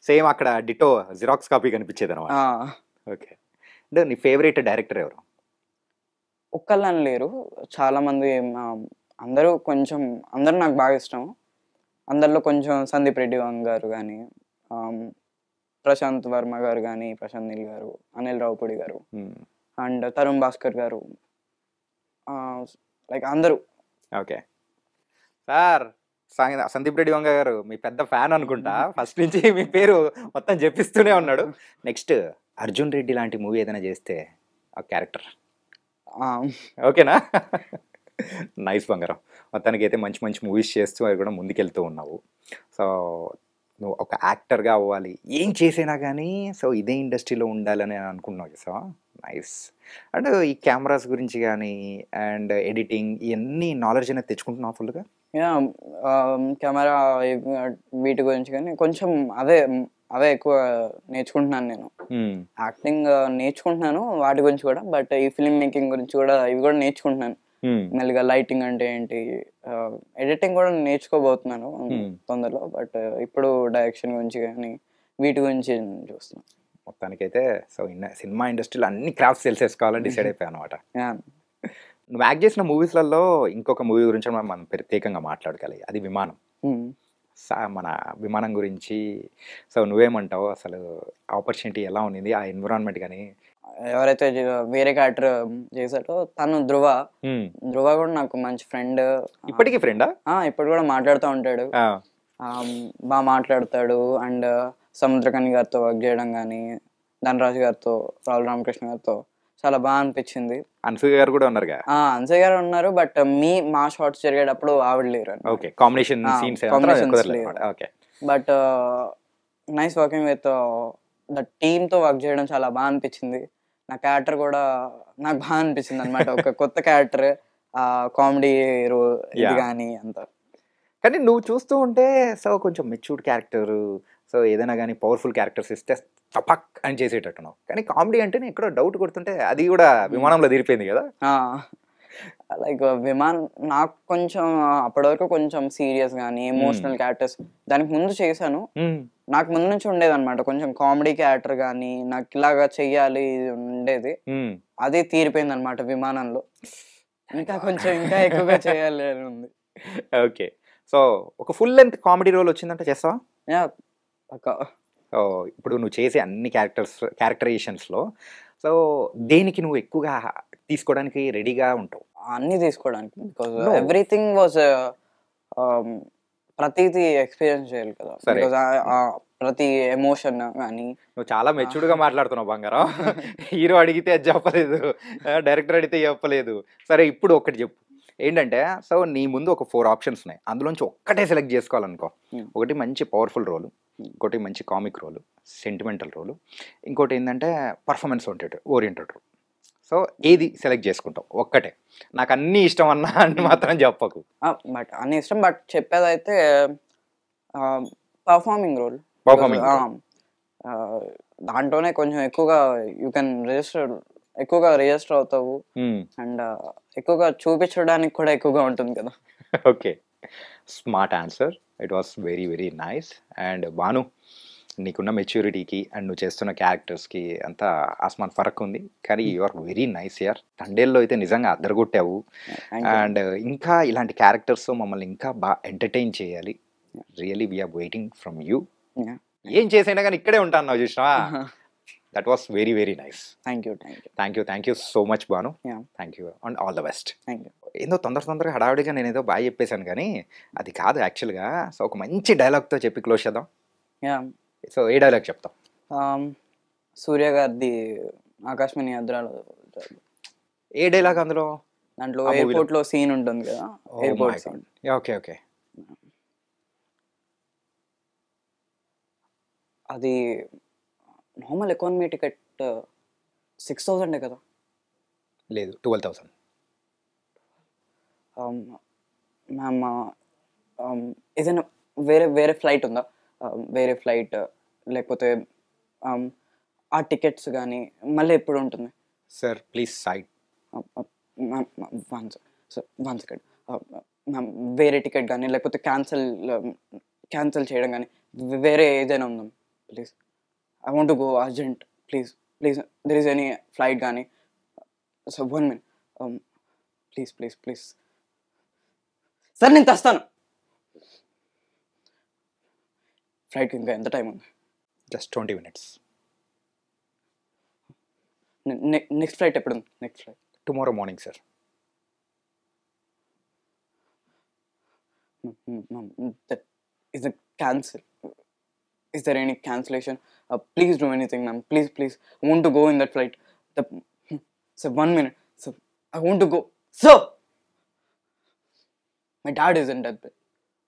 S2: సేమ్ అక్కడ డిటో జిరాక్స్ కాపీ కనిపించేది అనమాట. ఓకే, అంటే నీ ఫేవరెట్ డైరెక్టర్ ఎవరు?
S3: ఒక్కళ్ళని లేరు, చాలా మంది, అందరూ నాకు బాగా ఇష్టం. అందరిలో కొంచెం సందీప్ రెడ్డి గారు కానీ, ప్రశాంత్ వర్మ గారు కానీ, ప్రశాంత్ నీల్ గారు, అనిల్ రావుపూడి గారు, అండ్ తరుణ్ భాస్కర్ గారు, లైక్ అందరూ.
S2: ఓకే సార్, సందీప్ రెడ్డి వంగ గారు మీ పెద్ద ఫ్యాన్ అనుకుంటా, ఫస్ట్ నుంచి మీ పేరు మొత్తం చెప్పిస్తూనే ఉన్నాడు. నెక్స్ట్ అర్జున్ రెడ్డి లాంటి మూవీ ఏదైనా చేస్తే ఆ క్యారెక్టర్ ఓకేనా? నైస్ బంగారం. మొత్తానికి అయితే మంచి మంచి మూవీస్ చేస్తూ అవి కూడా ముందుకెళ్తూ ఉన్నావు. సో నువ్వు ఒక యాక్టర్గా అవ్వాలి, ఏం చేసినా కానీ సో ఇదే ఇండస్ట్రీలో ఉండాలని అనుకున్నావు. So nice. అండ్ ఈ కెమెరాస్ గురించి కానీ అండ్ ఎడిటింగ్ ఇవన్నీ నాలెడ్జ్ అనేది తెచ్చుకుంటున్నావు ఫుల్గా?
S3: కెమెరా వీటి గురించి కానీ కొంచెం అవే ఎక్కువ నేర్చుకుంటున్నాను నేను. యాక్టింగ్ నేర్చుకుంటున్నాను వాటి గురించి కూడా, బట్ ఈ ఫిల్మ్ మేకింగ్ గురించి కూడా ఇవి కూడా నేర్చుకుంటున్నాను మెల్లిగా. లైటింగ్ అంటే ఏంటి, ఎడిటింగ్ కూడా నేర్చుకోబోతున్నాను తొందరలో, బట్ ఇప్పుడు డైరెక్షన్ గురించి కానీ వీటి గురించి చూస్తున్నాను.
S2: మొత్తానికైతే సో సినిమా ఇండస్ట్రీలో అన్ని క్రాఫ్ట్స్ తెలిసేసుకోవాలని డిసైడ్ అయిపోయాను అనమాట. నువ్వు యాక్ట్ చేసిన మూవీస్లలో ఇంకొక మూవీ గురించి మనం ప్రత్యేకంగా మాట్లాడుకోవాలి, అది విమానం. మన విమానం గురించి సో నువ్వేమంటావు? అసలు ఆపర్చునిటీ ఎలా ఉంది, ఆ ఎన్విరాన్మెంట్ కానీ?
S3: ఎవరైతే వేరే క్యారెక్టర్ చేశాడో తను ధృవ కూడా నాకు మంచి ఫ్రెండ్.
S2: ఇప్పటికీ ఫ్రెండా?
S3: ఇప్పుడు కూడా మాట్లాడుతూ ఉంటాడు, బాగా మాట్లాడతాడు. అండ్ సముద్రకని గారితో వర్క్ చేయడం కానీ, ధనరాజు గారితో, రాహుల్ రామకృష్ణ గారితో చాలా బాగా అనిపించింది.
S2: అన్సూయ గారు కూడా ఉన్నారు.
S3: అన్సూయ గారు ఉన్నారు, బట్ మా షార్ట్స్ జరిగేటప్పుడు ఆవిడ లేరు.
S2: Okay, combination scenes
S3: but nice working with the team తో వర్క్ చేయడం చాలా బాగా అనిపించింది. నా క్యారెక్టర్ కూడా నాకు బాగా అనిపించింది అనమాట, ఒక కొత్త క్యారెక్టర్, కామెడీ ఇది కానీ అంతా.
S2: కానీ నువ్వు చూస్తూ ఉంటే సో కొంచెం మెచ్యూర్డ్ క్యారెక్టర్, సో ఏదైనా కానీ పవర్ఫుల్ క్యారెక్టర్స్ ఇస్తే తపక్ అని చేసేటట్టున్నావు. కానీ కామెడీ అంటే నేను ఎక్కడో డౌట్ కొడుతుంటే అది కూడా విమానంలో తీరిపోయింది కదా.
S3: లైక్ విమాన్ నాకు కొంచెం అప్పటి వరకు కొంచెం సీరియస్ కానీ ఎమోషనల్ క్యారెక్టర్స్ దానికి ముందు చేశాను. నాకు ముందు నుంచి ఉండేది అనమాట కొంచెం కామెడీ క్యారెక్టర్ కానీ నాకు ఇలాగా చెయ్యాలి ఇది ఉండేది. అదే తీరిపోయింది అనమాట విమానంలో. ఇంకా కొంచెం ఇంకా ఎక్కువగా చేయాలి అని ఉంది.
S2: ఓకే, సో ఒక ఫుల్ లెంత్ కామెడీ రోల్ వచ్చిందంటే చేస్తావా?
S3: యా పక్కా.
S2: ఇప్పుడు నువ్వు చేసే అన్ని క్యారెక్టరైజేషన్స్లో సో దేనికి నువ్వు ఎక్కువగా తీసుకోవడానికి రెడీగా ఉంటావు?
S3: అన్ని తీసుకోవడానికి, బికాజ్ ఎవ్రీథింగ్ వాజ్ ప్రతిదీ ఎక్స్పీరియన్స్ చేయాలి కదా. బికాజ్ ప్రతి ఎమోషన్ కానీ.
S2: నువ్వు చాలా మెచ్యూర్డ్గా మాట్లాడుతున్నావు బంగారం. హీరో అడిగితే అది చెప్పలేదు, డైరెక్టర్ అడిగితే చెప్పలేదు. సరే ఇప్పుడు ఒకటి చెప్పు ఏంటంటే, సో నీ ముందు ఒక 4 ఆప్షన్స్ ఉన్నాయి, అందులోంచి ఒక్కటే సెలెక్ట్ చేసుకోవాలనుకో. ఒకటి మంచి పవర్ఫుల్ రోలు, ఇంకోటి మంచి కామిక్ రోలు, సెంటిమెంటల్ రోలు, ఇంకోటి ఏంటంటే పర్ఫార్మెన్స్ ఓరియంటెడ్ రోల్. సో ఏది సెలెక్ట్ చేసుకుంటావు? ఒక్కటే. నాకు అన్నీ ఇష్టం అన్నా అని మాత్రం చెప్పకు.
S3: బట్ అన్ని ఇష్టం, బట్ చెప్పేదైతే పర్ఫార్మింగ్ రోల్. దాంట్లోనే కొంచెం ఎక్కువగా యూ కెన్ ఎక్కువగా రిజిస్టర్ అవుతావు అండ్ ఎక్కువగా చూపించడానికి కూడా ఎక్కువగా ఉంటుంది కదా.
S2: Okay, smart answer. It was very very nice. And Bhanu, నీకున్న మెచ్యూరిటీకి అండ్ నువ్వు చేస్తున్న క్యారెక్టర్స్కి అంతా ఆస్మాన్ ఫరక్ ఉంది, కానీ you are very nice year. తండేల్లో అయితే నిజంగా అద్దరగొట్టావు. అండ్ ఇంకా ఇలాంటి క్యారెక్టర్స్ మమ్మల్ని ఇంకా బాగా ఎంటర్టైన్ చేయాలి. Really we're waiting from you. ఏం చేసైనా కానీ ఇక్కడే ఉంటాను చూసినావా. That was very very nice. Thank you so much Bhanu. Thank you and all the best. ఏదో తొందరగా హడావుడిగా నేను ఏదో బాగా చెప్పేశాను, కానీ అది కాదు యాక్చువల్గా. సో ఒక మంచి డైలాగ్తో చెప్పి క్లోజ్ చేద్దాం. సో ఏ డైలాగ్ చెప్తాం?
S3: సూర్య గారిది ఆకాశమణి అద్రాలు.
S2: ఏ డైలాగ్ అందులో?
S3: దాంట్లో ఎయిర్పోర్ట్ లో సీన్ ఉంటుంది కదా, ఎయిర్పోర్ట్ సీన్.
S2: ఓకే.
S3: అది నార్మల్ ఎకానమీ టికెట్ 6,000 కదా?
S2: లేదు, 12,000.
S3: మ్యామ్ ఏదైనా వేరే ఫ్లైట్ ఉందా? వేరే ఫ్లైట్ లేకపోతే ఆ టికెట్స్ కానీ మళ్ళీ ఎప్పుడు ఉంటుంది?
S2: Sir please side.
S3: One second ma'am, వేరే టికెట్ కానీ లేకపోతే క్యాన్సిల్ చేయడం కానీ వేరే ఏదైనా ఉందా please? I want to go urgent, please there is any flight కానీ. సో 1 minute ప్లీజ్ సార్, నేను తెస్తాను. ఫ్లైట్కి ఇంకా ఎంత టైం ఉంది?
S2: Just 20 minutes.
S3: నెక్స్ట్ ఫ్లైట్ ఎప్పుడు ఉంది? Next flight
S2: tomorrow morning sir.
S3: Is it cancel? Is there any cancellation? Please do anything, ma'am. Please. I want to go in that flight. Sir, 1 minute. Sir, I want to go. Sir! My dad is in deathbed.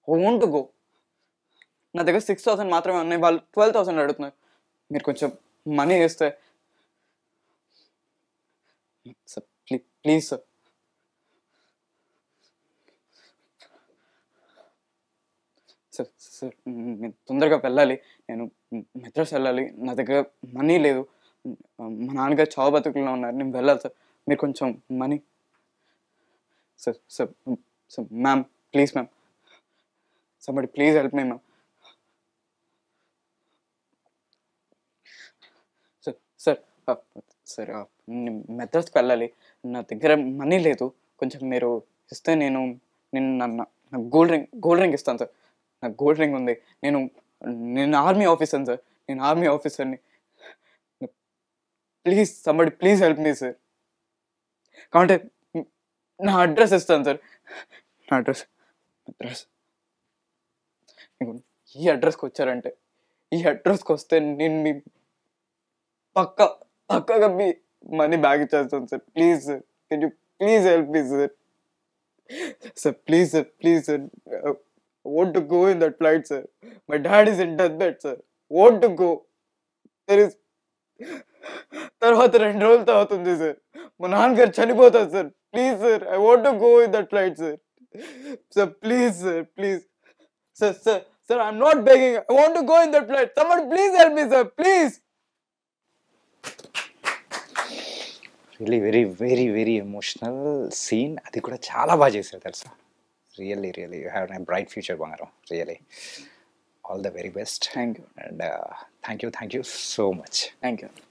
S3: I want to go. నా దగ్గర 6,000 మాత్రమే ఉన్నాయి, వాళ్ళు 12,000 అడుగుతున్నారు. మీరు కొంచెం money వేస్తే. Sir please sir. Sir నేను తొందరగా వెళ్ళాలి, నేను మెడ్రాస్ వెళ్ళాలి, నా దగ్గర మనీ లేదు, మా నాన్నగారు చావు బతుకుల్లో ఉన్నారు, నేను వెళ్ళాలి సార్, మీరు కొంచెం money. Sir ma'am please ma'am, somebody please help me ma'am. Sir మెడ్రాస్కి వెళ్ళాలి, నా దగ్గర మనీ లేదు, కొంచెం మీరు ఇస్తే నేను నా గోల్డ్ రింగ్ ఇస్తాను సార్. నాకు గోల్డ్ రింగ్ ఉంది, నేను ఆర్మీ ఆఫీసర్ని సార్, నేను ఆర్మీ ఆఫీసర్ని. Please somebody please help me sir. కాంటే నా అడ్రస్ ఇస్తాను సార్, నా అడ్రస్ ఈ అడ్రస్కి వచ్చారంటే, ఈ అడ్రస్కి వస్తే నేను మీ పక్కగా మీ మనీ బ్యాగ్ ఇచ్చేస్తాను sir. Please sir, can you please help me sir. Sir please sir, I want to go in that flight sir. My dad is in deathbed sir. Want to go. There is తర్వాత 2 రోజులతో అవుతుంది sir, మా నాన్నగారు చనిపోతారు sir. Please sir, I want to go in that flight sir. Sir please sir, I'm not begging, I want to go in that flight. somebody please help me sir, please.
S2: Really very very very emotional scene. అది కూడా చాలా బాగా చేశారు తెలుసా. Really really you have a bright future బంగారం. Really all the very best.
S3: Thank you.
S2: And thank you so much.
S3: Thank you.